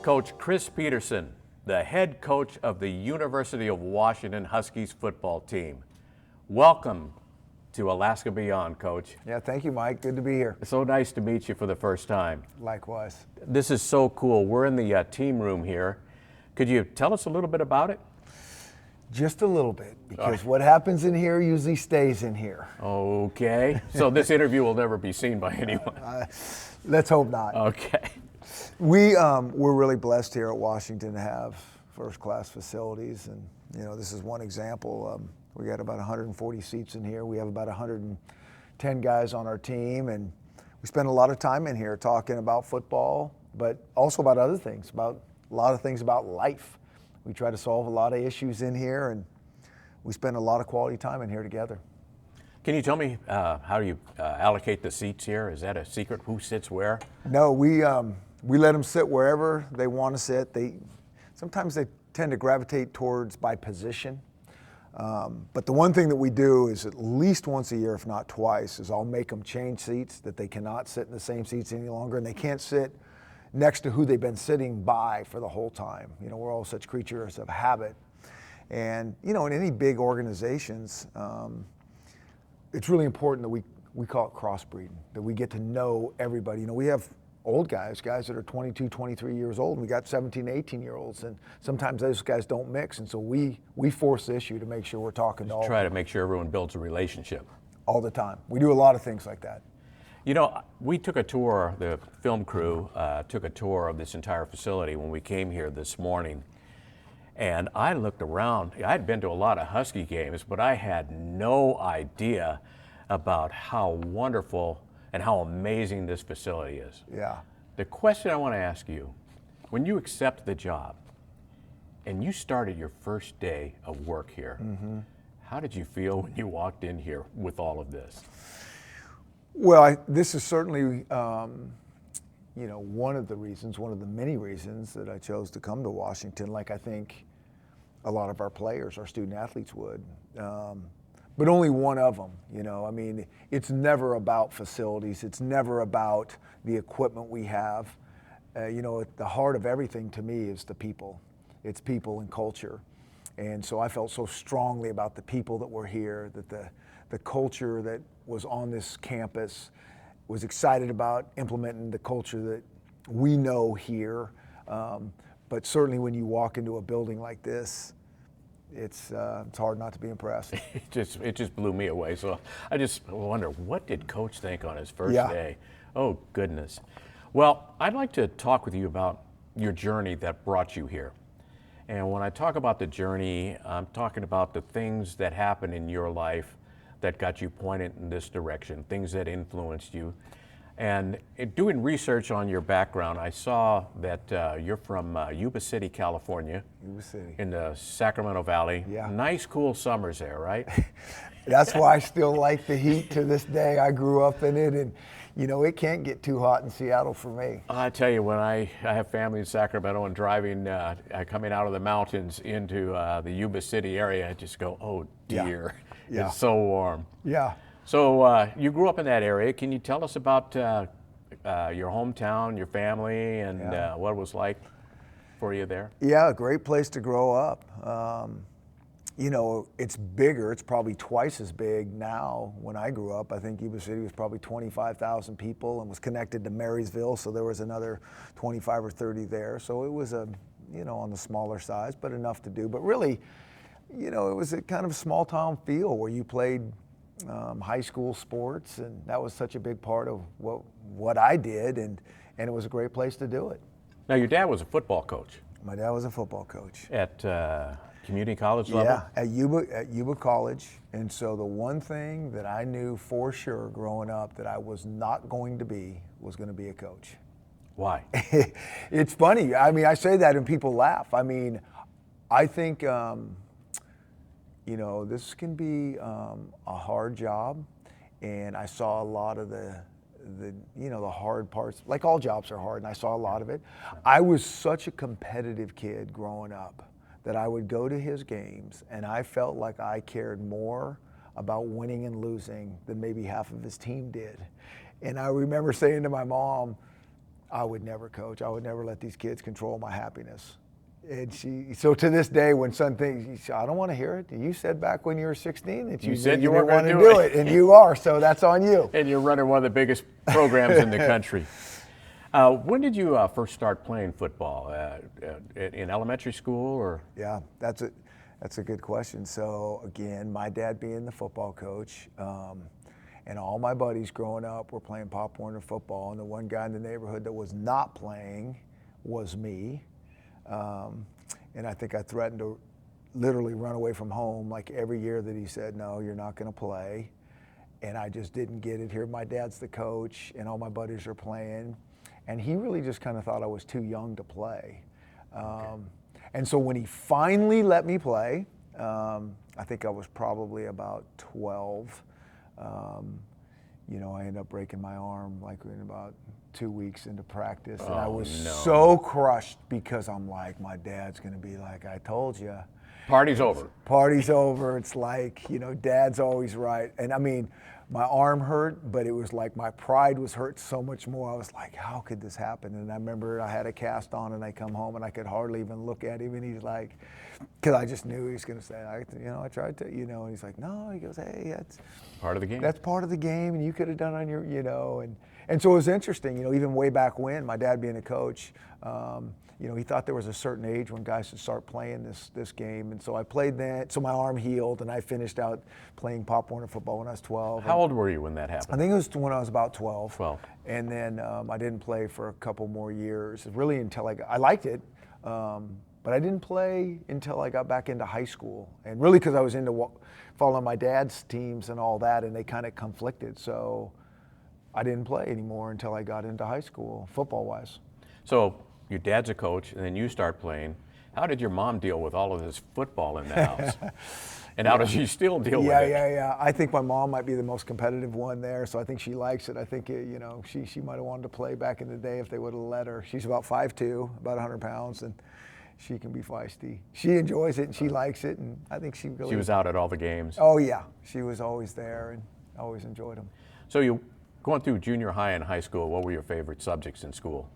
Coach Chris Petersen, the head coach of the University of Washington Huskies football team. Welcome to Alaska Beyond, Coach. Yeah, thank you, Mike. Good to be here. It's so nice to meet you for the first time. Likewise. This is so cool. We're in the team room here. Could you tell us a little bit about it? Just a little bit, because what happens in here usually stays in here. Okay. So this interview will never be seen by anyone. Let's hope not. Okay. We're really blessed here at Washington to have first-class facilities, and this is one example. We got about 140 seats in here. We have about 110 guys on our team, and we spend a lot of time in here talking about football, but also about other things, about a lot of things about life. We try to solve a lot of issues in here, and we spend a lot of quality time in here together. Can you tell me how do you allocate the seats here? Is that a secret? Who sits where? No, we let them sit wherever they want to sit. Sometimes they tend to gravitate towards by position. But the one thing that we do is at least once a year, if not twice, is I'll make them change seats, that they cannot sit in the same seats any longer, and they can't sit next to who they've been sitting by for the whole time. We're all such creatures of habit. And, in any big organizations, it's really important that we call it crossbreeding, that we get to know everybody. We have old guys that are 22, 23 years old, and we got 17, 18-year-olds, and sometimes those guys don't mix, and so we force the issue to make sure we're talking to all. Try to make sure everyone builds a relationship. All the time. We do a lot of things like that. We took a tour, the film crew took a tour of this entire facility when we came here this morning. And I looked around. I'd been to a lot of Husky games, but I had no idea about how wonderful and how amazing this facility is. Yeah. The question I want to ask you, when you accept the job and you started your first day of work here, how did you feel when you walked in here with all of this? Well, this is certainly, one of the many reasons that I chose to come to Washington, like I think a lot of our players, our student athletes would, but only one of them. It's never about facilities. It's never about the equipment we have. At the heart of everything to me is the people. It's people and culture. And so I felt so strongly about the people that were here, that the culture that was on this campus, was excited about implementing the culture that we know here. But certainly when you walk into a building like this, it's hard not to be impressed. It just blew me away. So I just wonder, what did Coach think on his first day? Oh, goodness. Well, I'd like to talk with you about your journey that brought you here. And when I talk about the journey, I'm talking about the things that happened in your life that got you pointed in this direction, things that influenced you. And in doing research on your background, I saw that you're from Yuba City, California. Yuba City. In the Sacramento Valley. Yeah. Nice, cool summers there, right? That's why I still like the heat to this day. I grew up in it, and it can't get too hot in Seattle for me. I tell you, when I have family in Sacramento and driving, coming out of the mountains into the Yuba City area, I just go, oh dear. Yeah. It's so warm. Yeah. So you grew up in that area. Can you tell us about your hometown, your family, and what it was like for you there? Yeah, a great place to grow up. It's bigger. It's probably twice as big now. When I grew up, I think Yuba City was probably 25,000 people and was connected to Marysville, so there was another 25 or 30 there. So it was on the smaller size, but enough to do. But really, it was a kind of small town feel where you played high school sports, and that was such a big part of what I did, and it was a great place to do it. Now, your dad was a football coach. My dad was a football coach. At community college level? Yeah, at Yuba College. And so the one thing that I knew for sure growing up that I was not going to be was going to be a coach. Why? It's funny. I say that and people laugh. I think this can be a hard job, and I saw a lot of the hard parts. Like all jobs are hard, and I saw a lot of it. I was such a competitive kid growing up that I would go to his games, and I felt like I cared more about winning and losing than maybe half of his team did. And I remember saying to my mom, I would never coach. I would never let these kids control my happiness. And so to this day, when son thinks, I don't want to hear it. You said back when you were 16 that you said you you didn't weren't want gonna to do do it. it, and you are. So that's on you. And you're running one of the biggest programs in the country. When did you first start playing football? In elementary school, or? Yeah, that's a good question. So again, my dad being the football coach, and all my buddies growing up were playing Pop Warner football, and the one guy in the neighborhood that was not playing was me. And I think I threatened to literally run away from home like every year that he said, no, you're not going to play. And I just didn't get it. Here, my dad's the coach, and all my buddies are playing. And he really just kind of thought I was too young to play. And so when he finally let me play, I think I was probably about 12. I ended up breaking my arm like in about 2 weeks into practice. And I was so crushed because I'm like, my dad's going to be like, I told you. Party's over. Party's over. It's like, dad's always right. And I mean, my arm hurt, but it was like my pride was hurt so much more. I was like, how could this happen? And I remember I had a cast on, and I come home and I could hardly even look at him. And he's like, because I just knew he was going to say, I tried to, and he's like, no, he goes, hey, that's part of the game. That's part of the game, and you could have done on your, and so it was interesting, even way back when, my dad being a coach, he thought there was a certain age when guys should start playing this game. And so I played that. So my arm healed, and I finished out playing Pop Warner football when I was 12. How old were you when that happened? I think it was when I was about 12. 12. And then I didn't play for a couple more years, really until I liked it. But I didn't play until I got back into high school. And really because I was into following my dad's teams and all that, and they kind of conflicted. So I didn't play anymore until I got into high school, football-wise. So your dad's a coach, and then you start playing. How did your mom deal with all of this football in the house? And how does she still deal with it? Yeah. I think my mom might be the most competitive one there, so I think she likes it. I think, she might have wanted to play back in the day if they would have let her. She's about 5'2", about 100 pounds, and she can be feisty. She enjoys it, and she likes it, and I think she really... She was out at all the games? Oh, yeah. She was always there and always enjoyed them. So you going through junior high and high school, what were your favorite subjects in school?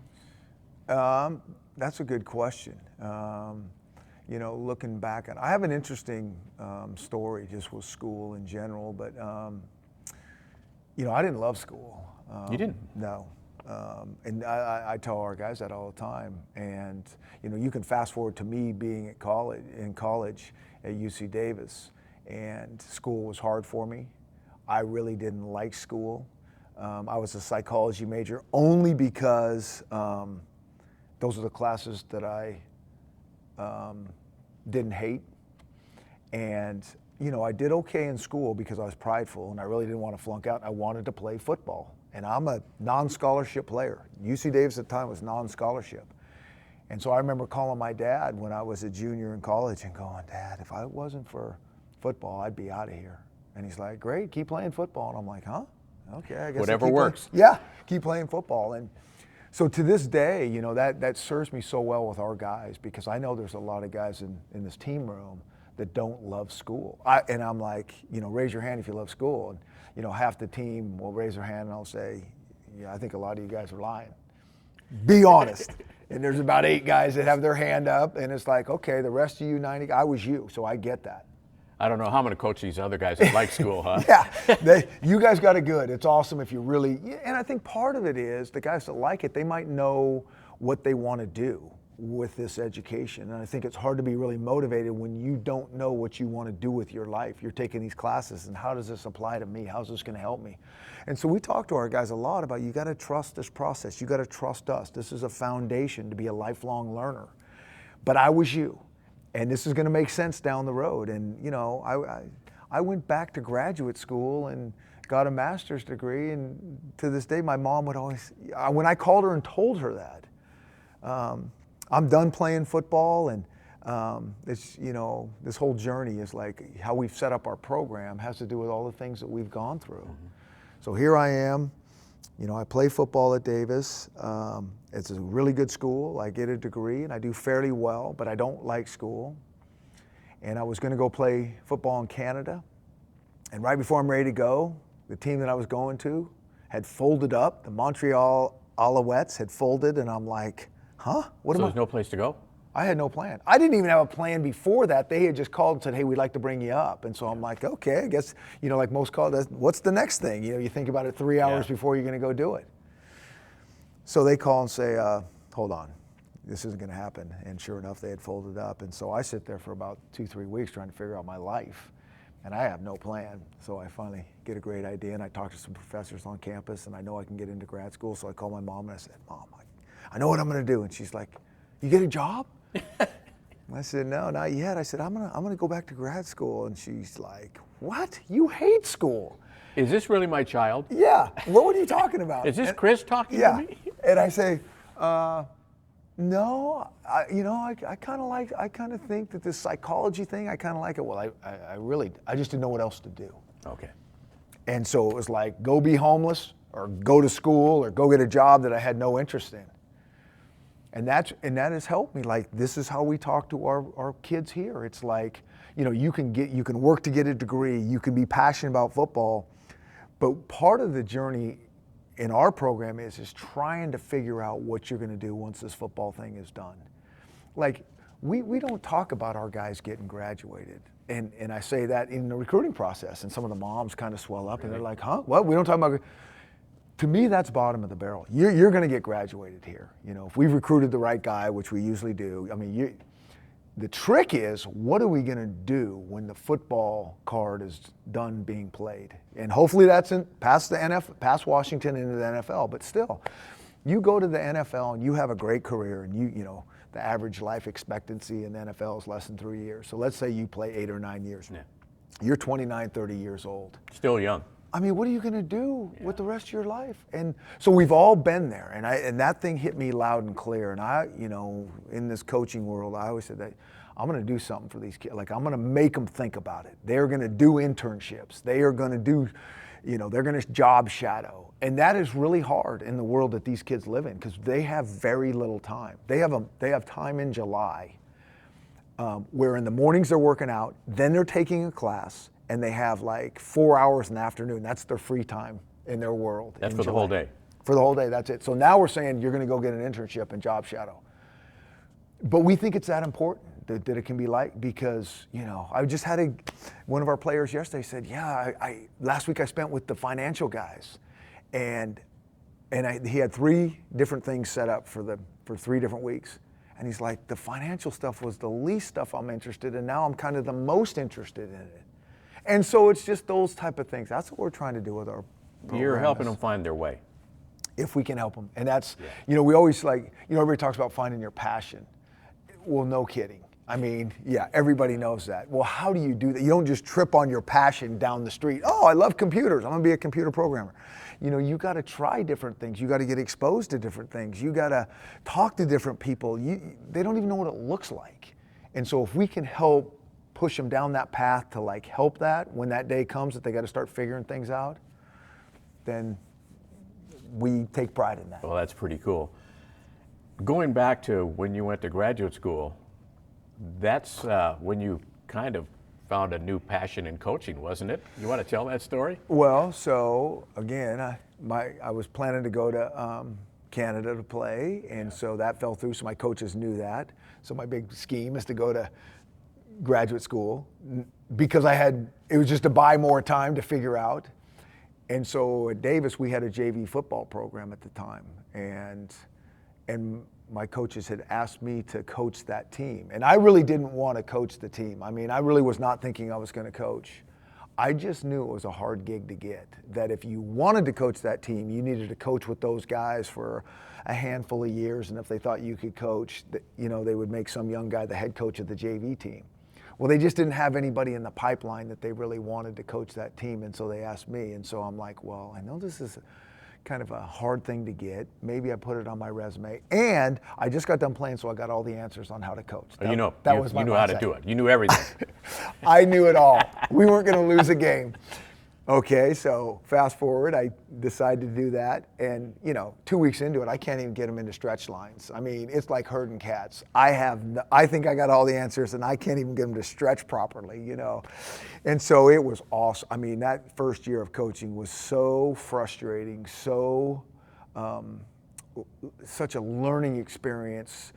That's a good question. Looking back I have an interesting story just with school in general, but I didn't love school. You didn't? No. And I tell our guys that all the time. And you can fast forward to me being in college at UC Davis, and school was hard for me. I really didn't like school. I was a psychology major only because those are the classes that I didn't hate. And, I did okay in school because I was prideful and I really didn't want to flunk out. I wanted to play football. And I'm a non-scholarship player. UC Davis at the time was non-scholarship. And so I remember calling my dad when I was a junior in college and going, Dad, if I wasn't for football, I'd be out of here. And he's like, great, keep playing football. And I'm like, huh? Okay, I guess whatever works. Yeah, keep playing football. And so to this day, that serves me so well with our guys, because I know there's a lot of guys in this team room that don't love school. And I'm like, raise your hand if you love school. And, half the team will raise their hand and I'll say, yeah, I think a lot of you guys are lying. Be honest. And there's about 8 guys that have their hand up, and it's like, okay, the rest of you 90, I was you, so I get that. I don't know how I'm going to coach these other guys that like school, huh? Yeah, you guys got it good. It's awesome if you really, and I think part of it is the guys that like it, they might know what they want to do with this education. And I think it's hard to be really motivated when you don't know what you want to do with your life. You're taking these classes, and how does this apply to me? How's this going to help me? And so we talk to our guys a lot about, you got to trust this process. You got to trust us. This is a foundation to be a lifelong learner. But I was you. And this is going to make sense down the road. And, I went back to graduate school and got a master's degree. And to this day, my mom would always, when I called her and told her that, I'm done playing football. And this whole journey is like how we've set up our program has to do with all the things that we've gone through. Mm-hmm. So here I am. I play football at Davis. It's a really good school. I get a degree and I do fairly well, but I don't like school. And I was going to go play football in Canada. And right before I'm ready to go, the team that I was going to had folded up. The Montreal Alouettes had folded, and I'm like, huh? So there's no place to go? I had no plan. I didn't even have a plan before that. They had just called and said, hey, we'd like to bring you up. And so I'm like, okay, I guess, like most calls, what's the next thing? You think about it 3 hours before you're going to go do it. So they call and say, hold on, this isn't going to happen. And sure enough, they had folded up. And so I sit there for about 2-3 weeks trying to figure out my life. And I have no plan. So I finally get a great idea, and I talk to some professors on campus, and I know I can get into grad school. So I call my mom and I said, Mom, I know what I'm going to do. And she's like, you get a job? I said, no, not yet. I said, I'm gonna go back to grad school. And she's like, what? You hate school? Is this really my child? Yeah. What are you talking about? Is this Chris talking to me? And I say, no, I kind of think that this psychology thing, I kind of like it. Well, I just didn't know what else to do. Okay. And so it was like, go be homeless or go to school or go get a job that I had no interest in. And that has helped me. Like, this is how we talk to our kids here. It's like, you can work to get a degree, you can be passionate about football, but part of the journey in our program is trying to figure out what you're going to do once this football thing is done. Like, we don't talk about our guys getting graduated. And I say that in the recruiting process, and some of the moms kind of swell up, and they're like, huh? What? We don't talk about. To me, that's bottom of the barrel. You're going to get graduated here. If we've recruited the right guy, which we usually do. I mean, the trick is, what are we going to do when the football card is done being played? And hopefully that's past Washington into the NFL. But still, you go to the NFL and you have a great career, and the average life expectancy in the NFL is less than 3 years. So let's say you play 8 or 9 years. Yeah. You're 29, 30 years old. Still young. I mean, what are you going to do with the rest of your life? And so we've all been there, and that thing hit me loud and clear. And I, in this coaching world, I always said that I'm going to do something for these kids. Like, I'm going to make them think about it. They're going to do internships. They are going to do, they're going to job shadow. And that is really hard in the world that these kids live in, because they have very little time. They have time in July where in the mornings they're working out, then they're taking a class, and they have like 4 hours in the afternoon. That's their free time in their world. That's for the whole day. For the whole day, that's it. So now we're saying you're going to go get an internship and job shadow. But we think it's that important that it can be like, because, I just had one of our players yesterday said, yeah, last week I spent with the financial guys. And he had 3 different things set up for 3 different weeks. And he's like, the financial stuff was the least stuff I'm interested in. Now I'm kind of the most interested in it. And so it's just those type of things. That's what we're trying to do with our program. You're helping them find their way. If we can help them. And that's, we always everybody talks about finding your passion. Well, no kidding. I mean, everybody knows that. Well, how do you do that? You don't just trip on your passion down the street. Oh, I love computers. I'm going to be a computer programmer. You got to try different things. You got to get exposed to different things. You got to talk to different people. They don't even know what it looks like. And so if we can help push them down that path to help that when that day comes that they got to start figuring things out, then we take pride in that. Well, that's pretty cool. Going back to when you went to graduate school, that's when you kind of found a new passion in coaching, wasn't it? You want to tell that story? Well, so again, I was planning to go to Canada to play, and so that fell through. So my coaches knew that. So my big scheme is to go to graduate school, because it was just to buy more time to figure out. And so at Davis, we had a JV football program at the time, and my coaches had asked me to coach that team. And I really didn't want to coach the team. I mean, I really was not thinking I was going to coach. I just knew it was a hard gig to get, that if you wanted to coach that team, you needed to coach with those guys for a handful of years, and if they thought you could coach, they would make some young guy the head coach of the JV team. Well, they just didn't have anybody in the pipeline that they really wanted to coach that team, and so they asked me. And so I'm like, well, I know this is kind of a hard thing to get. Maybe I put it on my resume. And I just got done playing, so I got all the answers on how to coach. That was my mindset. You knew how to do it. You knew everything. I knew it all. We weren't going to lose a game. Okay, so fast forward, I decided to do that, and 2 weeks into it, I can't even get them into stretch lines. I mean, it's like herding cats. I think I got all the answers, and I can't even get them to stretch properly, And so it was awesome. I mean, that first year of coaching was so frustrating, so such a learning experience,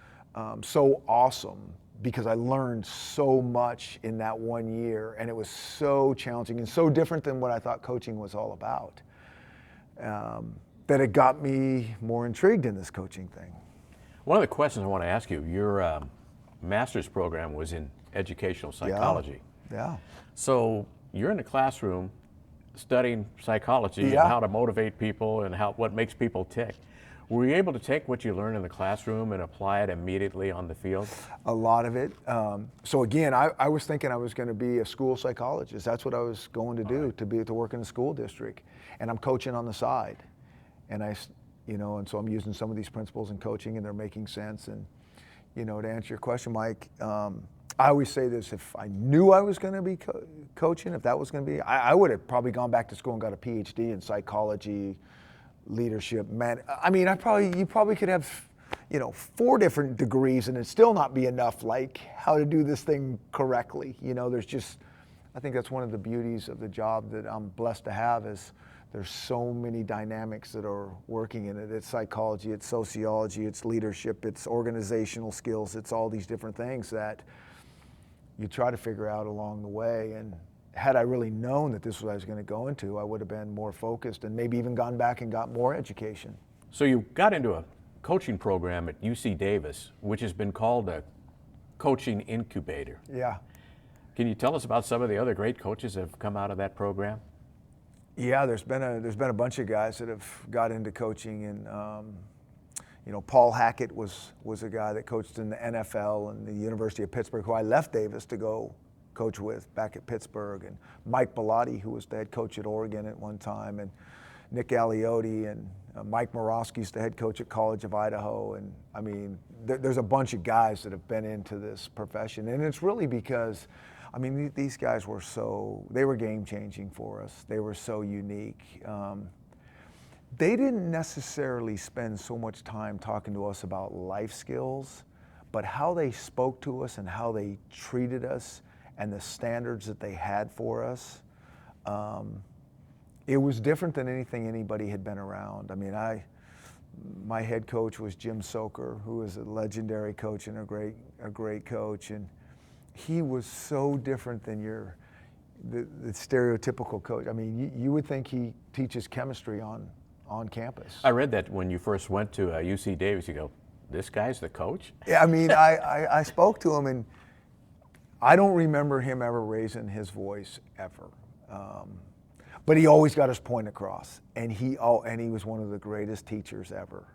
so awesome, because I learned so much in that 1 year, and it was so challenging and so different than what I thought coaching was all about, that it got me more intrigued in this coaching thing. One of the questions I want to ask you, your master's program was in educational psychology. Yeah. So you're in the classroom studying psychology and Yeah. how to motivate people and what makes people tick. Were you able to take what you learned in the classroom and apply it immediately on the field? A lot of it. So again, I was thinking I was going to be a school psychologist. That's what I was going to do, to work in the school district. And I'm coaching on the side. And and so I'm using some of these principles in coaching, and they're making sense. And, to answer your question, Mike, I always say this: if I knew I was going to be coaching, if that was going to be, I would have probably gone back to school and got a PhD in psychology, leadership, you probably could have, 4 different degrees and it'd still not be enough, like how to do this thing correctly. I think that's one of the beauties of the job that I'm blessed to have, is there's so many dynamics that are working in it. It's psychology, it's sociology, it's leadership, it's organizational skills, it's all these different things that you try to figure out along the way. And had I really known that this was what I was going to go into, I would have been more focused and maybe even gone back and got more education. So you got into a coaching program at UC Davis, which has been called a coaching incubator. Yeah. Can you tell us about some of the other great coaches that have come out of that program? Yeah, there's been a bunch of guys that have got into coaching, and Paul Hackett was a guy that coached in the NFL and the University of Pittsburgh, who I left Davis to go coach with back at Pittsburgh, and Mike Bellotti, who was the head coach at Oregon at one time, and Nick Aliotti, and Mike Morosky's the head coach at College of Idaho. And there's a bunch of guys that have been into this profession, and it's really because these guys they were game changing for us. They were so unique. They didn't necessarily spend so much time talking to us about life skills, but how they spoke to us and how they treated us and the standards that they had for us. It was different than anything anybody had been around. My head coach was Jim Soker, who was a legendary coach and a great coach, and he was so different than the stereotypical coach. You would think he teaches chemistry on campus. I read that when you first went to UC Davis, you go, this guy's the coach? Yeah, I spoke to him, and I don't remember him ever raising his voice ever. But he always got his point across, and he was one of the greatest teachers ever.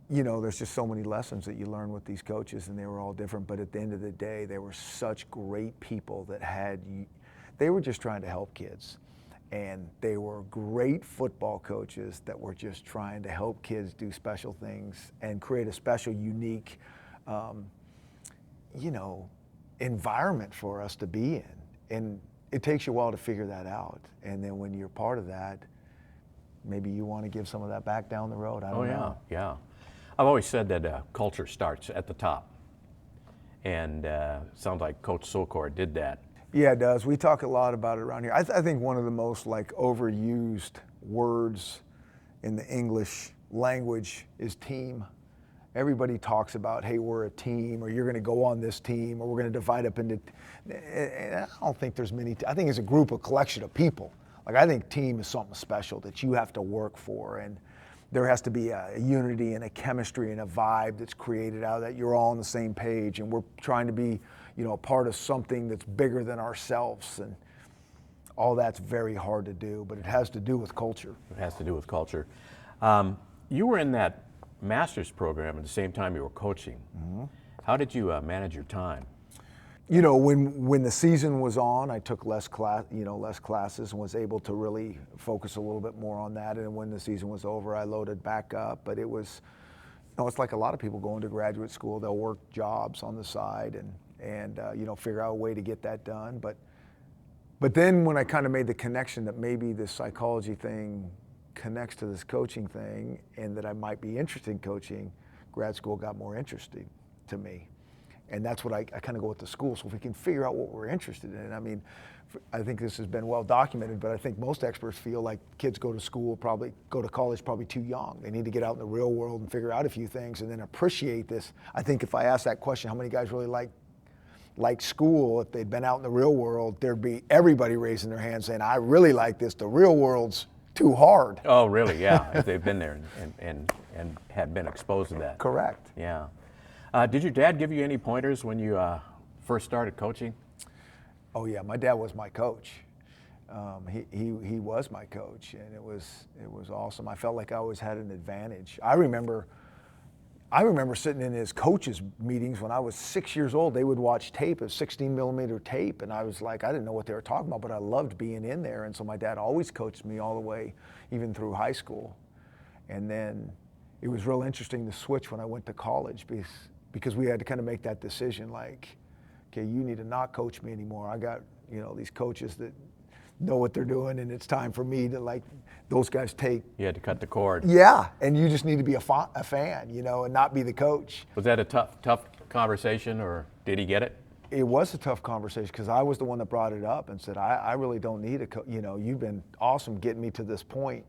There's just so many lessons that you learn with these coaches, and they were all different. But at the end of the day, they were such great people they were just trying to help kids. And they were great football coaches that were just trying to help kids do special things and create a special, unique, environment for us to be in. And it takes you a while to figure that out. And then when you're part of that, maybe you want to give some of that back down the road. I don't know. Yeah. I've always said that culture starts at the top. And sounds like Coach Sokor did that. Yeah, it does. We talk a lot about it around here. I think one of the most overused words in the English language is team. Everybody talks about, hey, we're a team, or you're going to go on this team, or we're going to divide up into. And I don't think there's many. I think it's a group, a collection of people. I think team is something special that you have to work for, and there has to be a unity and a chemistry and a vibe that's created out of that. You're all on the same page, and we're trying to be, a part of something that's bigger than ourselves, and all that's very hard to do, but it has to do with culture. It has to do with culture. You were in that master's program at the same time you were coaching. Mm-hmm. How did you manage your time? When the season was on, I took less classes, and was able to really focus a little bit more on that. And when the season was over, I loaded back up. But it was, it's like a lot of people going to graduate school. They'll work jobs on the side and figure out a way to get that done. But then when I kind of made the connection that maybe this psychology thing connects to this coaching thing, and that I might be interested in coaching, grad school got more interesting to me. And that's what I kind of go with the school. So if we can figure out what we're interested in, I mean, I think this has been well documented, but I think most experts feel like kids go to college probably too young. They need to get out in the real world and figure out a few things and then appreciate this. I think if I asked that question, how many guys really like school, if they'd been out in the real world, there'd be everybody raising their hand saying, I really like this. The real world's too hard. Oh, really? Yeah, if they've been there and had been exposed to that. Correct. Yeah. Did your dad give you any pointers when you first started coaching? Oh yeah, my dad was my coach. He was my coach, and it was awesome. I felt like I always had an advantage. I remember sitting in his coaches meetings when I was 6 years old. They would watch tape, a 16 millimeter tape, and I was like, I didn't know what they were talking about, but I loved being in there. And so my dad always coached me all the way, even through high school. And then it was real interesting to switch when I went to college because we had to kind of make that decision, like, okay, you need to not coach me anymore. I got, these coaches that know what they're doing, and it's time for me to, like, those guys take. You had to cut the cord. Yeah, and you just need to be a fan, and not be the coach. Was that a tough conversation, or did he get it? It was a tough conversation because I was the one that brought it up and said, I really don't need a coach. You've been awesome getting me to this point.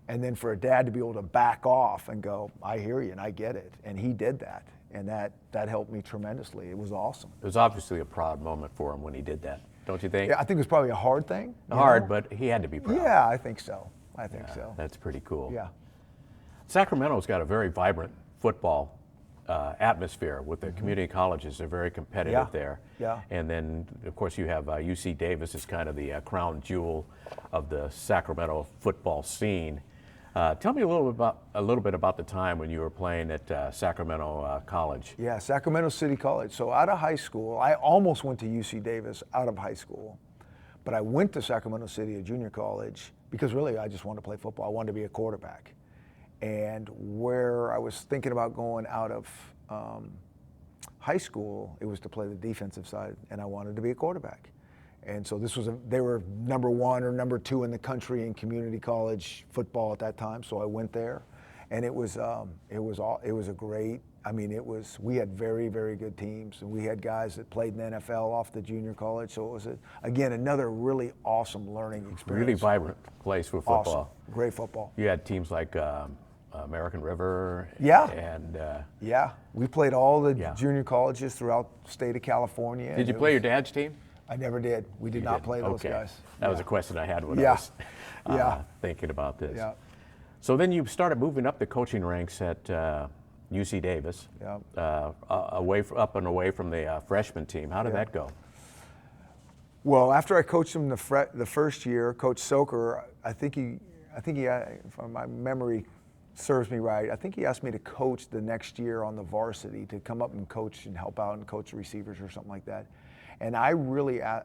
And then for a dad to be able to back off and go, I hear you and I get it. And he did that. And that helped me tremendously. It was awesome. It was obviously a proud moment for him when he did that, don't you think? Yeah, I think it was probably a hard thing. But he had to be proud. Yeah, I think so. I think so. That's pretty cool. Yeah. Sacramento's got a very vibrant football atmosphere with the community colleges. They're very competitive there. Yeah. And then, of course, you have UC Davis is kind of the crown jewel of the Sacramento football scene. Tell me a little bit about the time when you were playing at Sacramento College. Yeah, Sacramento City College. So out of high school, I almost went to UC Davis out of high school, but I went to Sacramento City, a junior college, because really I just wanted to play football. I wanted to be a quarterback. And where I was thinking about going out of high school, it was to play the defensive side, and I wanted to be a quarterback. And so they were number 1 or number 2 in the country in community college football at that time. So I went there, and it was a great. I mean, we had very, very good teams, and we had guys that played in the NFL off the junior college. So it was again another really awesome learning experience. Really vibrant place for football. Awesome. Great football. You had teams like American River. Yeah. And yeah, we played all the junior colleges throughout the state of California. Did you play your dad's team? I never did. We did not play those okay. guys. That was a question I had when I was thinking about this. Yeah. So then you started moving up the coaching ranks at UC Davis, up and away from the freshman team. How did that go? Well, after I coached him the first year, Coach Soker, I think he, if my memory serves me right, I think he asked me to coach the next year on the varsity, to come up and coach and help out and coach receivers or something like that. And I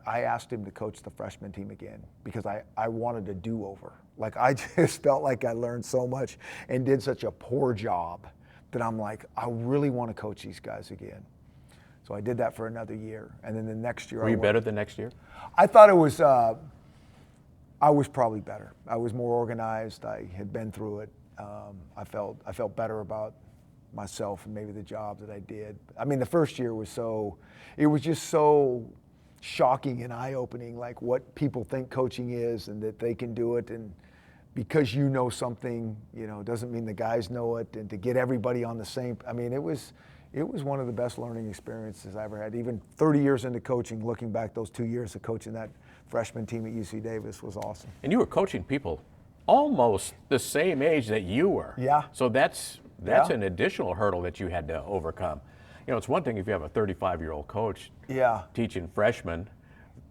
asked him to coach the freshman team again because I wanted a do-over. Like, I just felt like I learned so much and did such a poor job that I'm like, I really want to coach these guys again. So I did that for another year. And then the next year, were you better the next year? I thought it was, I was probably better. I was more organized. I had been through it. I felt better about myself and maybe the job that I did. I mean, the first year was just so shocking and eye-opening, like what people think coaching is and that they can do it. And because you know something, doesn't mean the guys know it. And to get everybody on the same, I mean, it was one of the best learning experiences I ever had. Even 30 years into coaching, looking back, those 2 years of coaching that freshman team at UC Davis was awesome. And you were coaching people almost the same age that you were. Yeah. So that's an additional hurdle that you had to overcome. It's one thing if you have a 35-year-old coach teaching freshmen,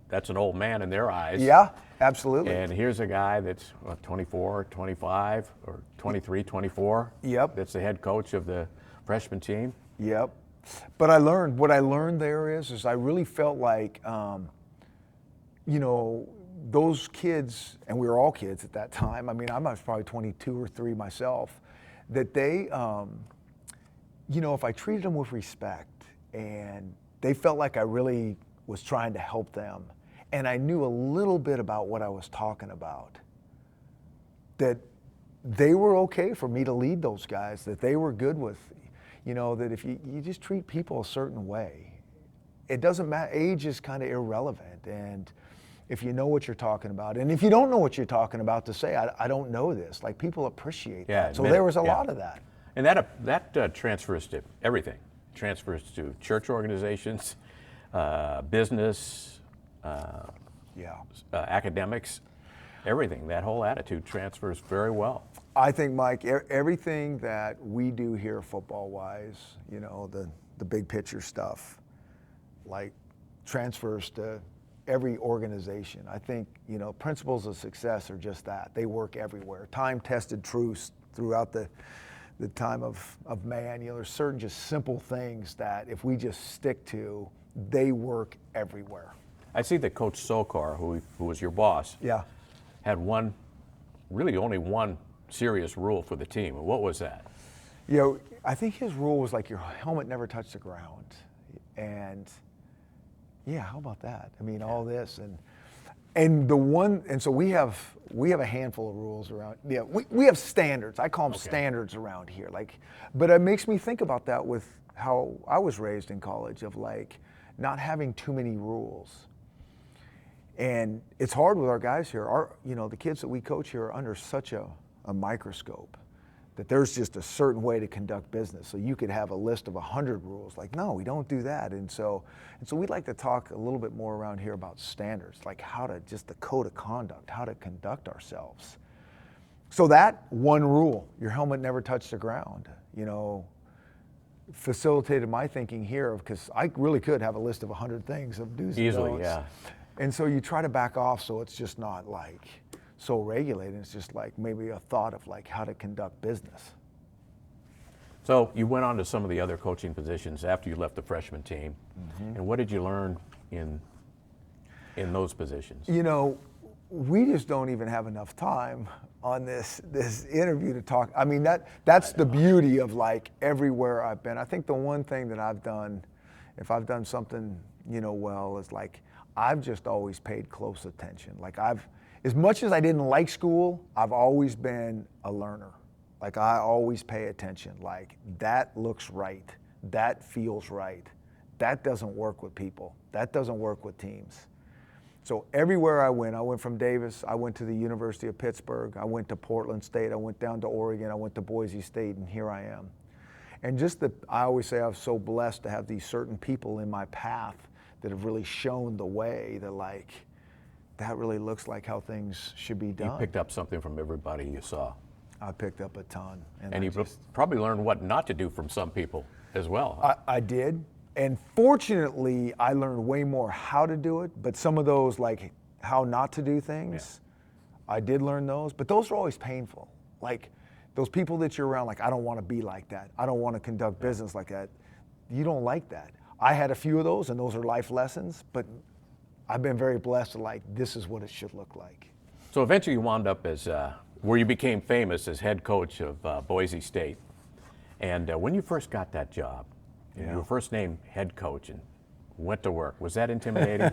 that's an old man in their eyes. Yeah, absolutely. And here's a guy that's 24, 25, or 23, 24. Yep. That's the head coach of the freshman team. Yep. But what I learned there is I really felt like, those kids, and we were all kids at that time. I mean, I was probably 22 or 3 myself, that they, if I treated them with respect and they felt like I really was trying to help them and I knew a little bit about what I was talking about, that they were okay for me to lead those guys, that they were good with, that if you just treat people a certain way, it doesn't matter. Age is kind of irrelevant. And if you know what you're talking about, and if you don't know what you're talking about, to say, I don't know this, like, people appreciate that. So there was a lot of that. And that transfers to everything. Transfers to church organizations, business, academics, everything. That whole attitude transfers very well. I think, Mike, everything that we do here football-wise, the big picture stuff, like, transfers to every organization. I think, principles of success are just that. They work everywhere. Time-tested truths throughout the time of man. There's certain just simple things that if we just stick to, they work everywhere. I see that Coach Sokar, who was your boss, had only one serious rule for the team. And what was that? I think his rule was like your helmet never touched the ground. And how about that? I mean, all this and so we have a handful of rules around. We have standards. I call them standards around here. But it makes me think about that with how I was raised in college, of like not having too many rules. And it's hard with our guys here. The kids that we coach here are under such a microscope that there's just a certain way to conduct business. So you could have a list of 100 rules. Like, no, we don't do that. And so we'd like to talk a little bit more around here about standards, like just the code of conduct, how to conduct ourselves. So that one rule, your helmet never touched the ground, facilitated my thinking here, because I really could have a list of 100 things of do's and easily, don'ts. yeah. And so you try to back off so it's just not like so regulated. It's just like maybe a thought of like how to conduct business. So you went on to some of the other coaching positions after you left the freshman team. And what did you learn in those positions? We just don't even have enough time on this interview to talk. I mean, that's the beauty of like everywhere I've been. I think the one thing that I've done, if I've done something, well, is like I've just always paid close attention. Like as much as I didn't like school, I've always been a learner. Like I always pay attention. Like that looks right. That feels right. That doesn't work with people. That doesn't work with teams. So everywhere I went from Davis, I went to the University of Pittsburgh, I went to Portland State, I went down to Oregon, I went to Boise State, and here I am. And I always say I was so blessed to have these certain people in my path that have really shown the way that like, that really looks like how things should be done. You picked up something from everybody you saw. I picked up a ton. And you probably learned what not to do from some people as well. Huh? I did. And fortunately, I learned way more how to do it, but some of those, like how not to do things, I did learn those, but those are always painful. Like those people that you're around, like, I don't want to be like that. I don't want to conduct business like that. You don't like that. I had a few of those, and those are life lessons, but I've been very blessed to like, this is what it should look like. So eventually you wound up as, where you became famous as head coach of Boise State. And when you first got that job, you were first named head coach and went to work. Was that intimidating?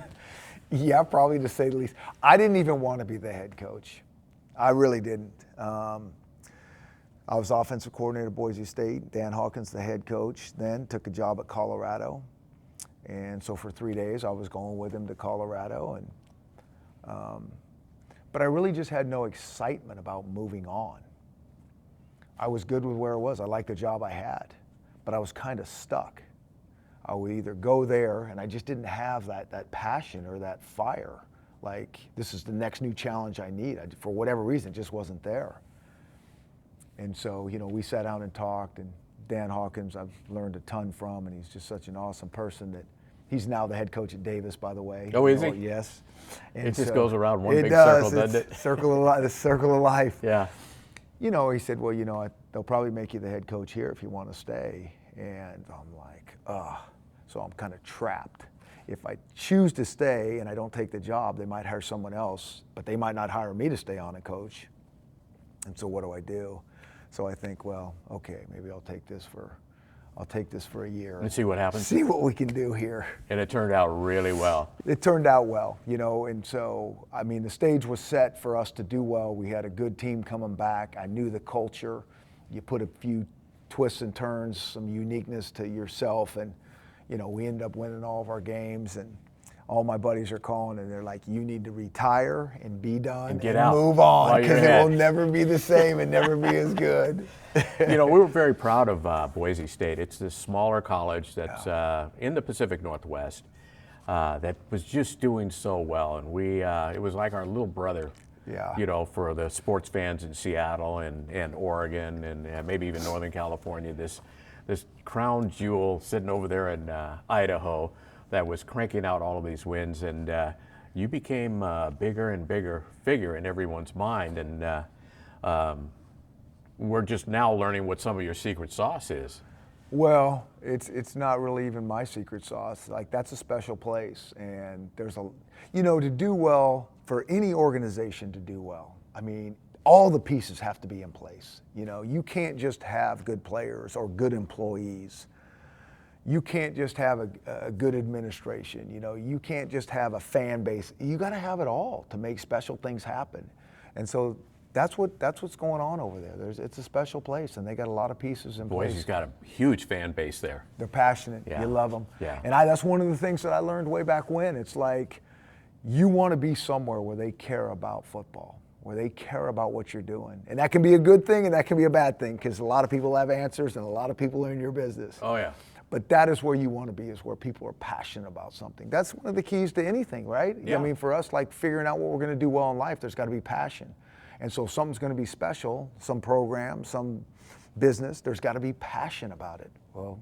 Yeah, probably to say the least. I didn't even want to be the head coach. I really didn't. I was offensive coordinator at Boise State. Dan Hawkins, the head coach, then took a job at Colorado. And so for 3 days, I was going with him to Colorado. But I really just had no excitement about moving on. I was good with where I was. I liked the job I had, but I was kind of stuck. I would either go there, and I just didn't have that passion or that fire. Like, this is the next new challenge I need. For whatever reason, it just wasn't there. And so, we sat down and talked, and Dan Hawkins, I've learned a ton from, and he's just such an awesome person that he's now the head coach at Davis, by the way. Oh, is he? Yes. And it just goes around one big circle, doesn't it? The circle of life. Yeah. He said, well, they'll probably make you the head coach here if you want to stay. And I'm like, so I'm kind of trapped. If I choose to stay and I don't take the job, they might hire someone else, but they might not hire me to stay on and coach. And so what do I do? So I think, well, okay, maybe I'll take this for a year. And see what happens. See what we can do here. And it turned out really well. It turned out well, and so, I mean, the stage was set for us to do well. We had a good team coming back. I knew the culture. You put a few twists and turns, some uniqueness to yourself. And, you know, we end up winning all of our games, and all my buddies are calling and they're like, you need to retire and be done and get out. Move on, While you're because it ahead. will never be the same and never be as good. You know, we were very proud of Boise State. It's this smaller college that's in the Pacific Northwest that was just doing so well. And it was like our little brother, you know, for the sports fans in Seattle and Oregon and maybe even Northern California, this crown jewel sitting over there in Idaho that was cranking out all of these wins, and you became a bigger and bigger figure in everyone's mind, and we're just now learning what some of your secret sauce is. Well, it's not really even my secret sauce. Like, that's a special place, and there's you know, to do well, for any organization to do well, I mean, all the pieces have to be in place. You know, you can't just have good players or good employees. You can't just have a good administration. You know, you can't just have a fan base. You got to have it all to make special things happen. And so that's what's going on over there. It's a special place, and they got a lot of pieces in place. Boise's got a huge fan base there. They're passionate. Yeah. You love them. Yeah. And that's one of the things that I learned way back when. It's like, you want to be somewhere where they care about football, where they care about what you're doing. And that can be a good thing and that can be a bad thing, because a lot of people have answers and a lot of people are in your business. Oh, yeah. But that is where you want to be, is where people are passionate about something. That's one of the keys to anything, right? Yeah. I mean, for us, like figuring out what we're going to do well in life, there's got to be passion. And so if something's going to be special, some program, some business, there's got to be passion about it. Well,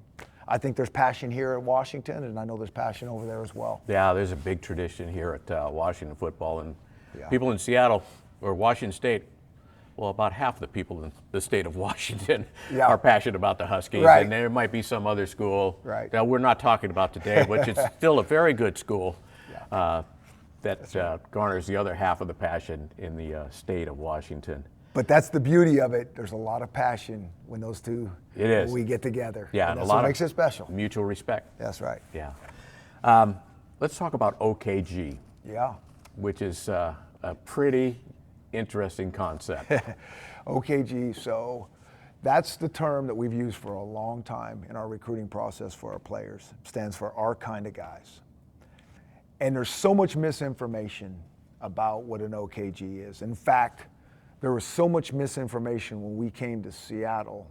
I think there's passion here at Washington, and I know there's passion over there as well. Yeah, there's a big tradition here at Washington football, and people in Seattle or Washington State, well, about half the people in the state of Washington are passionate about the Huskies. Right. And there might be some other school that we're not talking about today, which is still a very good school that garners the other half of the passion in the state of Washington. But that's the beauty of it. There's a lot of passion when those two, we get together. Yeah, and that's a lot what makes it special. Mutual respect. That's right. Yeah. Let's talk about OKG. Yeah. Which is a pretty interesting concept. OKG, so that's the term that we've used for a long time in our recruiting process for our players. It stands for our kind of guys. And there's so much misinformation about what an OKG is. In fact, there was so much misinformation when we came to Seattle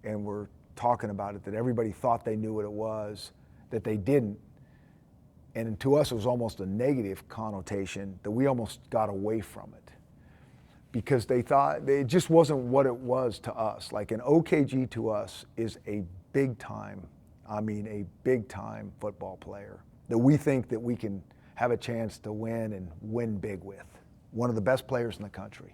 and we're talking about it that everybody thought they knew what it was, that they didn't. And to us, it was almost a negative connotation that we almost got away from it, because they thought it just wasn't what it was to us. Like, an OKG to us is a big time football player that we think that we can have a chance to win and win big with. One of the best players in the country.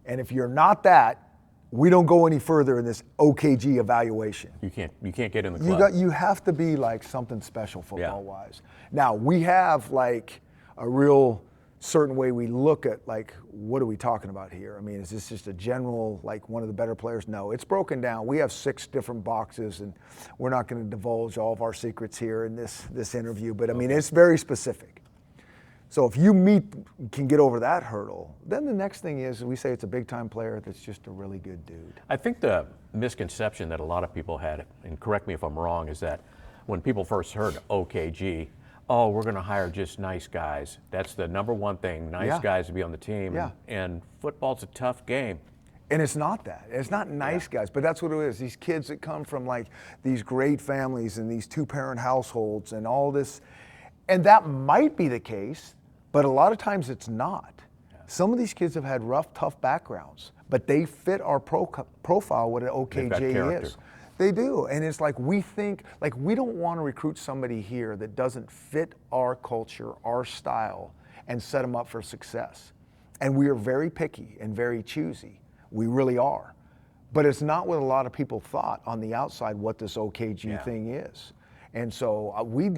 And if you're not that, we don't go any further in this OKG evaluation. You can't get in the club. You have to be like something special football-wise. Now, we have like a real certain way we look at, like, what are we talking about here? I mean, is this just a general, like, one of the better players? No, it's broken down. We have 6 different boxes, and we're not going to divulge all of our secrets here in this interview, but I mean, it's very specific. So if you can get over that hurdle, then the next thing is we say it's a big-time player that's just a really good dude. I think the misconception that a lot of people had, and correct me if I'm wrong, is that when people first heard OKG, oh, we're going to hire just nice guys. That's the number one thing, nice guys to be on the team. Yeah. And football's a tough game. And it's not that. It's not nice guys, but that's what it is. These kids that come from like these great families and these 2-parent households and all this. And that might be the case, but a lot of times it's not. Yeah. Some of these kids have had rough, tough backgrounds, but they fit our profile, what an OKJ is. They do. And it's like, we think, like, we don't want to recruit somebody here that doesn't fit our culture, our style, and set them up for success. And we are very picky and very choosy. We really are. But it's not what a lot of people thought on the outside what this OKG thing is. And so we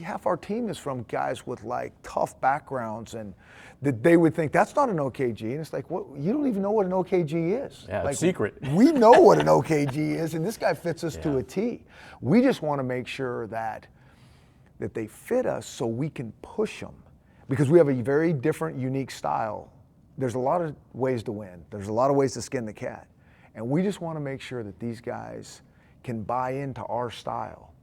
half our team is from guys with like tough backgrounds, and that they would think that's not an OKG. And it's like, what? You don't even know what an OKG is. Yeah, like, it's secret. We know what an OKG is, and this guy fits us to a T. We just want to make sure that they fit us so we can push them, because we have a very different, unique style. There's a lot of ways to win. There's a lot of ways to skin the cat. And we just want to make sure that these guys can buy into our style.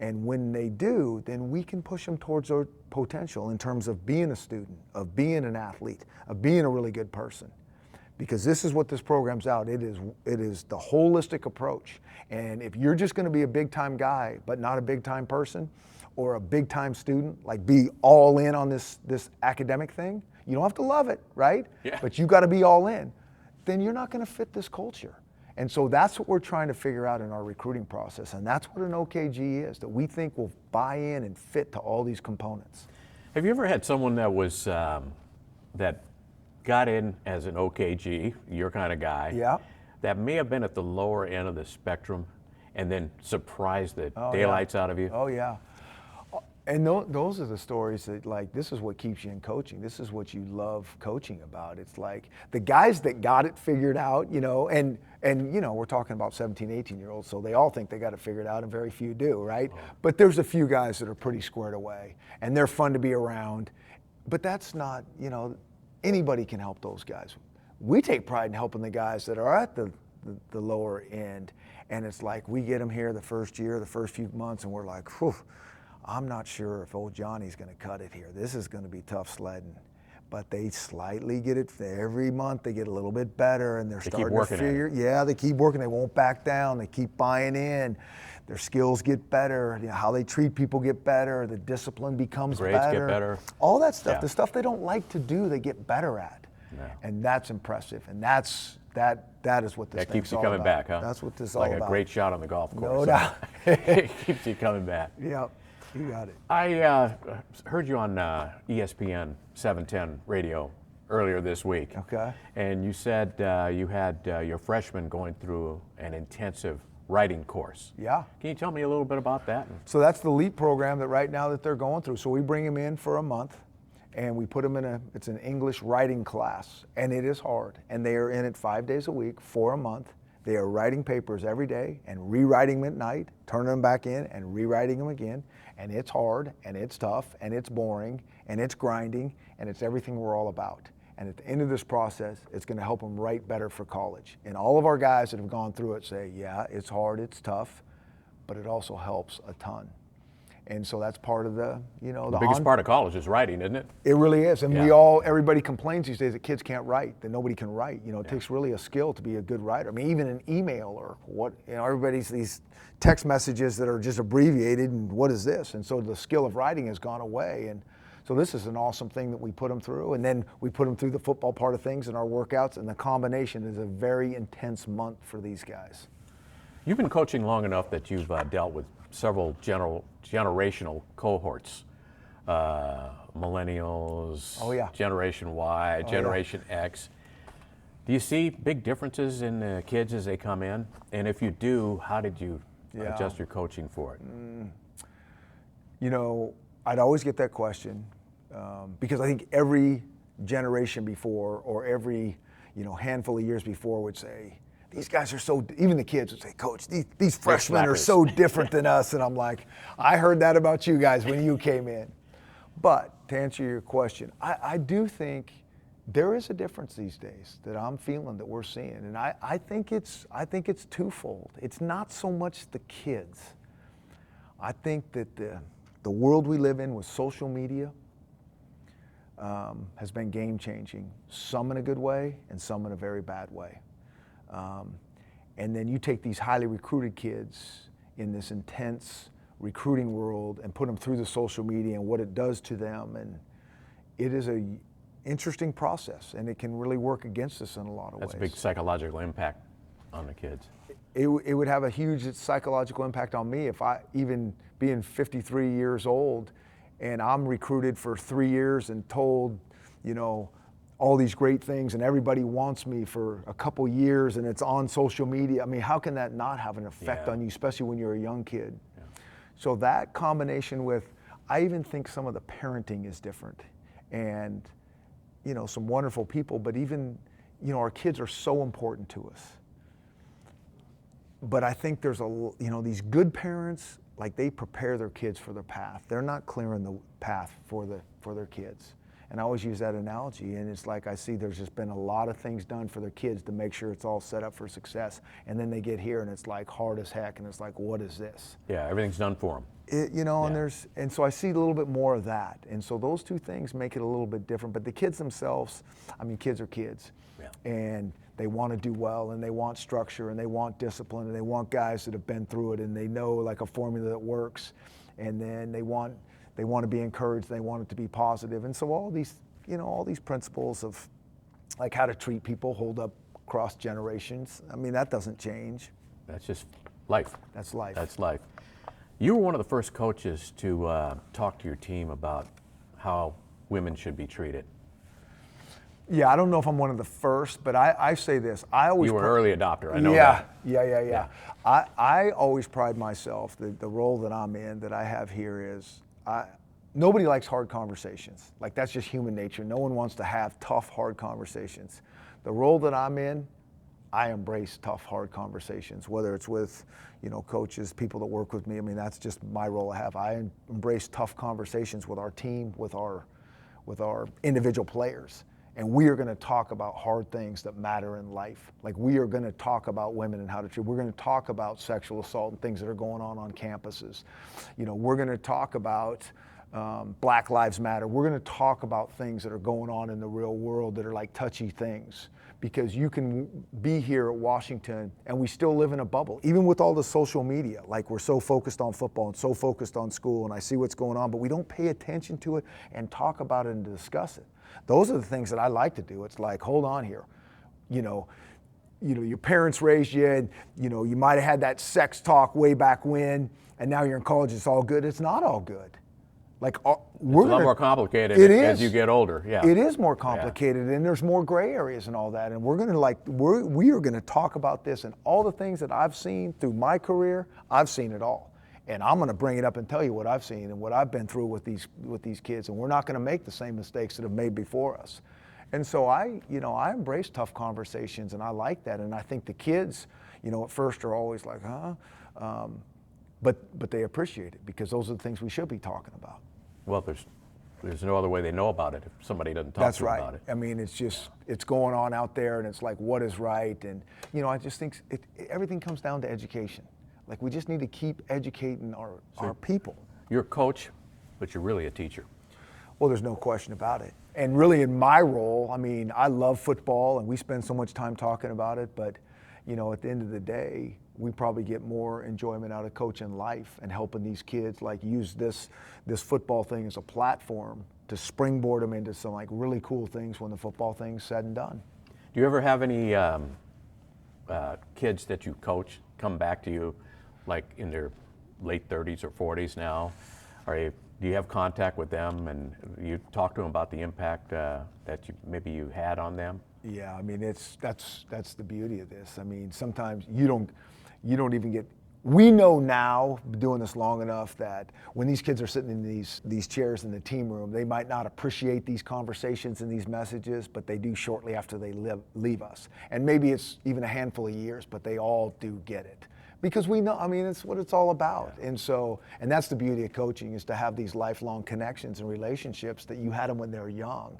And when they do, then we can push them towards their potential in terms of being a student, of being an athlete, of being a really good person. Because this is what this program's out. It is the holistic approach. And if you're just going to be a big-time guy, but not a big-time person, or a big-time student, like be all in on this academic thing, you don't have to love it, right? Yeah. But you got to be all in. Then you're not going to fit this culture. And so that's what we're trying to figure out in our recruiting process. And that's what an OKG is, that we think will buy in and fit to all these components. Have you ever had someone that was that got in as an OKG, your kind of guy, Yeah. that may have been at the lower end of the spectrum and then surprised the Oh, daylights out of you? Oh, yeah. And those are the stories that, like, this is what keeps you in coaching. This is what you love coaching about. It's like the guys that got it figured out, you know, and you know, we're talking about 17, 18-year-olds, so they all think they got it figured out, and very few do, right? But there's a few guys that are pretty squared away, and they're fun to be around. But that's not, you know, anybody can help those guys. We take pride in helping the guys that are at the lower end, and it's like we get them here the first year, the first few months, and we're like, whew, I'm not sure if old Johnny's going to cut it here. This is going to be tough sledding. But they slightly get it every month. They get a little bit better, and they're starting to figure. Yeah, they keep working. They won't back down. They keep buying in. Their skills get better. You know, how they treat people get better. The discipline becomes Grades better. get better. All that stuff. Yeah. The stuff they don't like to do, they get better at. Yeah. And that's impressive. And that is what this That keeps you all coming about. back, huh? That's what this is like all about. Like a great shot on the golf course. No doubt. It keeps you coming back. Yep. You got it. I heard you on ESPN 710 radio earlier this week. Okay. And you said you had your freshmen going through an intensive writing course. Yeah. Can you tell me a little bit about that? So that's the LEAP program that right now that they're going through. So we bring them in for a month, and we put them in it's an English writing class, and it is hard. And they are in it 5 days a week for a month. They are writing papers every day and rewriting them at night, turning them back in and rewriting them again. And it's hard, and it's tough, and it's boring, and it's grinding, and it's everything we're all about. And at the end of this process, it's going to help them write better for college. And all of our guys that have gone through it say, yeah, it's hard, it's tough, but it also helps a ton. And so that's part of the, you know, the biggest part of college is writing, isn't it? It really is. And Yeah. everybody complains these days that kids can't write, that nobody can write. You know, it takes really a skill to be a good writer. I mean, even an email or what, you know, everybody's these text messages that are just abbreviated, and what is this? And so the skill of writing has gone away. And so this is an awesome thing that we put them through. And then we put them through the football part of things in our workouts, and the combination is a very intense month for these guys. You've been coaching long enough that you've dealt with several generational cohorts, millennials, Oh, yeah. Generation Y, Generation X. Do you see big differences in the kids as they come in? And if you do, how did you adjust your coaching for it? You know, I'd always get that question because I think every generation before, or every, you know, handful of years before, would say, these guys are so, even the kids would say, Coach, these freshmen are so different than us. And I'm like, I heard that about you guys when you came in. But to answer your question, I do think there is a difference these days that I'm feeling, that we're seeing. And I think it's twofold. It's not so much the kids. I think that the world we live in with social media has been game changing, some in a good way and some in a very bad way. And then you take these highly recruited kids in this intense recruiting world and put them through the social media and what it does to them. And it is a interesting process, and it can really work against us in a lot of ways. That's a big psychological impact on the kids. It would have a huge psychological impact on me if I, even being 53 years old, and I'm recruited for 3 years and told, you know, all these great things, and everybody wants me for a couple years, and it's on social media. I mean, how can that not have an effect on you, especially when you're a young kid? Yeah. So that combination with, I even think some of the parenting is different, and, you know, some wonderful people, but even, you know, our kids are so important to us. But I think there's you know, these good parents, like, they prepare their kids for their path. They're not clearing the path for their kids. And I always use that analogy, and it's like I see there's just been a lot of things done for their kids to make sure it's all set up for success. And then they get here and it's like hard as heck, and it's like, what is this? Yeah, everything's done for them. And so I see a little bit more of that. And so those two things make it a little bit different. But the kids themselves, I mean, kids are kids. Yeah. And they want to do well, and they want structure, and they want discipline, and they want guys that have been through it, and they know like a formula that works. And then they want to be encouraged, they want it to be positive. And so all these principles of like how to treat people hold up across generations. I mean, that doesn't change. That's just life. That's life. That's life. You were one of the first coaches to talk to your team about how women should be treated. Yeah, I don't know if I'm one of the first, but I say this. You were an early adopter, I know that. Yeah. I always pride myself, the role that I'm in, that I have here is, nobody likes hard conversations. Like, that's just human nature. No one wants to have tough, hard conversations. The role that I'm in, I embrace tough, hard conversations, whether it's with, coaches, people that work with me. I mean, that's just my role I have. I embrace tough conversations with our team, with our individual players. And we are going to talk about hard things that matter in life. Like, we are going to talk about women and how to treat. We're going to talk about sexual assault and things that are going on campuses. We're going to talk about Black Lives Matter. We're going to talk about things that are going on in the real world that are like touchy things. Because you can be here at Washington and we still live in a bubble, even with all the social media. Like, we're so focused on football and so focused on school, and I see what's going on, but we don't pay attention to it and talk about it and discuss it. Those are the things that I like to do. It's like, hold on here. Your parents raised you, and you might have had that sex talk way back when, and now you're in college, it's all good. It's not all good. Like, it's a lot more complicated as you get older. Yeah, it is more complicated, and there's more gray areas and all that. And we are gonna talk about this, and all the things that I've seen through my career. I've seen it all, and I'm gonna bring it up and tell you what I've seen and what I've been through with these kids. And we're not gonna make the same mistakes that have made before us. And so I embrace tough conversations, and I like that. And I think the kids, at first are always like, huh? But they appreciate it, because those are the things we should be talking about. Well, there's no other way they know about it if somebody doesn't talk to them about it. I mean, it's going on out there, and it's like, what is right? And, I just think everything comes down to education. Like, we just need to keep educating our people. You're a coach, but you're really a teacher. Well, there's no question about it. And really, in my role, I mean, I love football, and we spend so much time talking about it, but, at the end of the day, we probably get more enjoyment out of coaching life and helping these kids, like, use this football thing as a platform to springboard them into some, like, really cool things when the football thing's said and done. Do you ever have any kids that you coach come back to you, like in their late 30s or 40s now? Do you have contact with them, and you talk to them about the impact that you had on them? Yeah, I mean, that's the beauty of this. I mean, sometimes you don't even get. We know now, doing this long enough, that when these kids are sitting in these chairs in the team room, they might not appreciate these conversations and these messages, but they do shortly after they leave us. And maybe it's even a handful of years, but they all do get it. Because we know, I mean, it's what it's all about. Yeah. And that's the beauty of coaching, is to have these lifelong connections and relationships that you had them when they were young.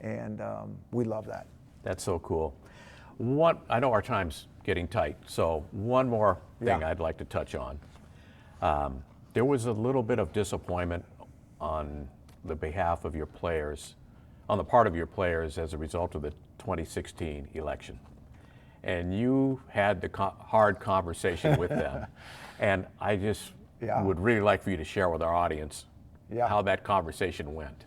And we love that. That's so cool. I know our time's getting tight, so one more thing I'd like to touch on. There was a little bit of disappointment on the behalf of your players, on the part of your players, as a result of the 2016 election. And you had the hard conversation with them. And I just would really like for you to share with our audience how that conversation went.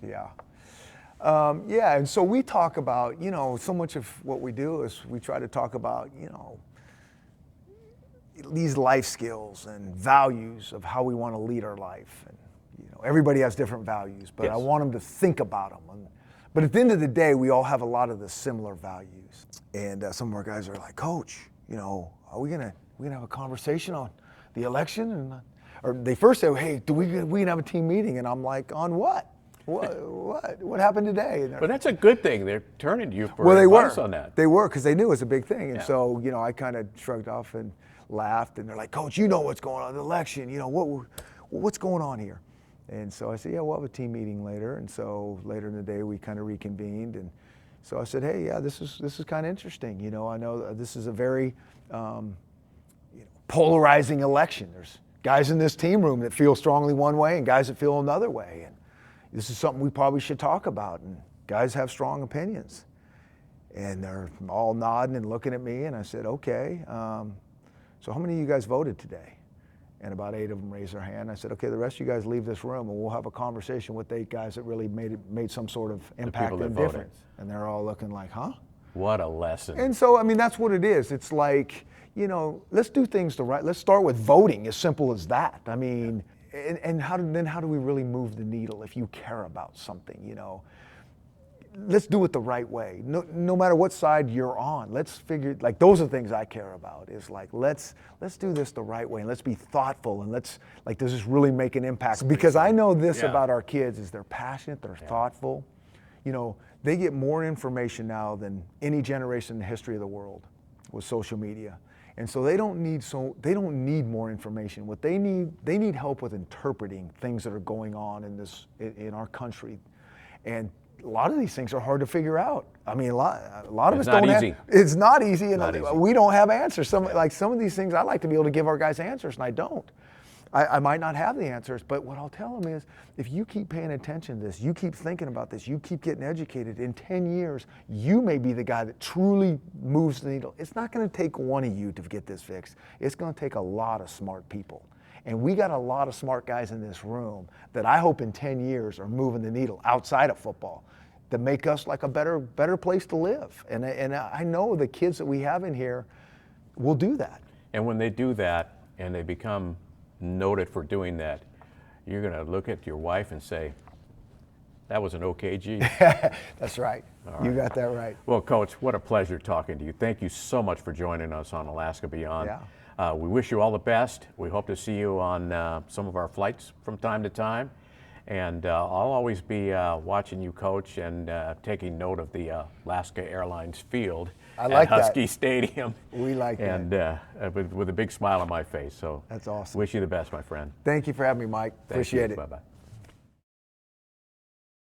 And so we talk about, so much of what we do is we try to talk about, these life skills and values of how we want to lead our life. And, everybody has different values, but I want them to think about them. But at the end of the day, we all have a lot of the similar values. And some of our guys are like, Coach, are we gonna have a conversation on the election? And or they first say, hey, we can have a team meeting? And I'm like, on what? What happened today? But that's a good thing. They're turning to you for advice on that. They were, because they knew it was a big thing. And so, I kind of shrugged off and laughed. And they're like, Coach, what's going on in the election? What's going on here? And so I said, yeah, we'll have a team meeting later. And so later in the day, we kind of reconvened. And so I said, hey, yeah, this is kind of interesting. You know, I know this is a very polarizing election. There's guys in this team room that feel strongly one way and guys that feel another way. And this is something we probably should talk about. And guys have strong opinions. And they're all nodding and looking at me. And I said, okay, so how many of you guys voted today? And about 8 of them raised their hand. I said, okay, the rest of you guys leave this room and we'll have a conversation with 8 guys that really made some sort of impact and difference. And they're all looking like, huh? What a lesson. And so, I mean, that's what it is. It's like, you know, let's do things the right. Let's start with voting, as simple as that. I mean, and how do we really move the needle if you care about something, you know? Let's do it the right way. No matter what side you're on, let's figure, like, those are the things I care about, is like, let's do this the right way, and let's be thoughtful, and let's, like, does this really make an impact? Because I know this about our kids, is they're passionate, they're thoughtful. You know, they get more information now than any generation in the history of the world with social media. And so they don't need more information. What they need help with interpreting things that are going on in our country. And a lot of these things are hard to figure out. I mean, a lot of us don't have. It's not easy, and we don't have answers. Some of these things, I like to be able to give our guys answers, and I don't. I might not have the answers, but what I'll tell them is, if you keep paying attention to this, you keep thinking about this, you keep getting educated, in 10 years, you may be the guy that truly moves the needle. It's not going to take one of you to get this fixed. It's going to take a lot of smart people. And we got a lot of smart guys in this room that I hope in 10 years are moving the needle outside of football to make us like a better place to live. And I know the kids that we have in here will do that. And when they do that and they become noted for doing that, you're going to look at your wife and say, that was an OKG. That's right. You got that right. Well, Coach, what a pleasure talking to you. Thank you so much for joining us on Alaska Beyond. Yeah. We wish you all the best. We hope to see you on some of our flights from time to time. And I'll always be watching you, Coach, and taking note of the Alaska Airlines field at Husky Stadium. We like that. And with a big smile on my face. So that's awesome. Wish you the best, my friend. Thank you for having me, Mike. Appreciate it. Bye-bye.